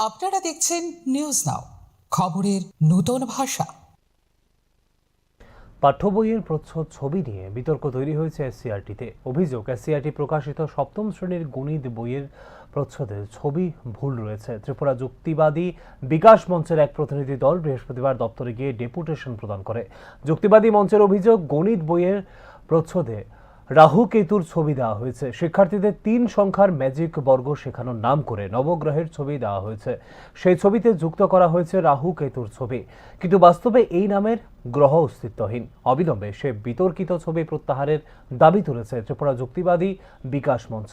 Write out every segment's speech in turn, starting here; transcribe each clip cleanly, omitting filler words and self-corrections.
আপনারা দেখছেন news now, খবরের নতুন ভাষা। পাঠ্য বইয়ের প্রচ্ছদ ছবি নিয়ে বিতর্ক তৈরি হয়েছে এসসিআরটিতে। অভিযোগ, এসসিআরটি প্রকাশিত সপ্তম শ্রেণীর গণিত বইয়ের প্রচ্ছদে ছবি ভুল রয়েছে। ত্রিপুরা যুক্তিবাদী বিকাশ মঞ্চের এক প্রতিনিধি দল বৃহস্পতিবার দপ্তরে গিয়ে ডেপুটেশন প্রদান করে। যুক্তিবাদী মঞ্চের অভিযোগ, গণিত বইয়ের প্রচ্ছদে রাহু কেতুর ছবি দেওয়া হয়েছে। শিক্ষার্থীদের 3 সংখ্যার ম্যাজিক বর্গ শেখানোর নাম করে নবগ্রহের ছবি দেওয়া হয়েছে। সেই ছবিতে যুক্ত করা হয়েছে রাহু কেতুর ছবি, কিন্তু বাস্তবে এই নামের গ্রহ অস্তিত্বহীন। অবিলম্বে সে বিতর্কিত ছবি প্রত্যাহারের দাবি তুলেছে ত্রিপুরা যুক্তিবাদী বিকাশ মঞ্চ।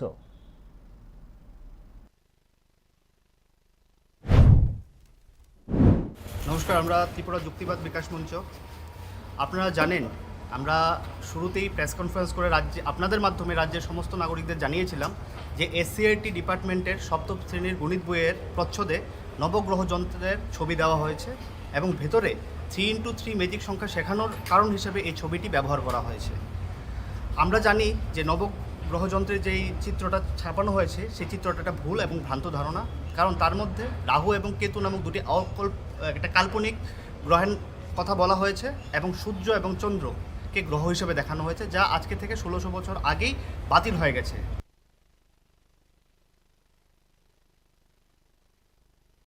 নমস্কার, আমরা ত্রিপুরা যুক্তিবাদ বিকাশ মঞ্চ। আপনারা জানেন, আমরা শুরুতেই প্রেস কনফারেন্স করে আপনাদের মাধ্যমে রাজ্যের সমস্ত নাগরিকদের জানিয়েছিলাম যে এসসিআরটি ডিপার্টমেন্টের সপ্তম শ্রেণীর গণিত বইয়ের প্রচ্ছদে নবগ্রহ যন্ত্রের ছবি দেওয়া হয়েছে এবং ভেতরে 3x3 ম্যাজিক সংখ্যা শেখানোর কারণ হিসেবে এই ছবিটি ব্যবহার করা হয়েছে। আমরা জানি যে নবগ্রহ যন্ত্রের যেই চিত্রটা ছাপানো হয়েছে সেই চিত্রটা একটা ভুল এবং ভ্রান্ত ধারণা, কারণ তার মধ্যে রাহু এবং কেতু নামক দুটি একটা কাল্পনিক গ্রহের কথা বলা হয়েছে এবং সূর্য এবং চন্দ্রকে গ্রহ হিসেবে দেখানো হয়েছে, যা আজকে থেকে 1600 বছর আগেই বাতিল হয়ে গেছে।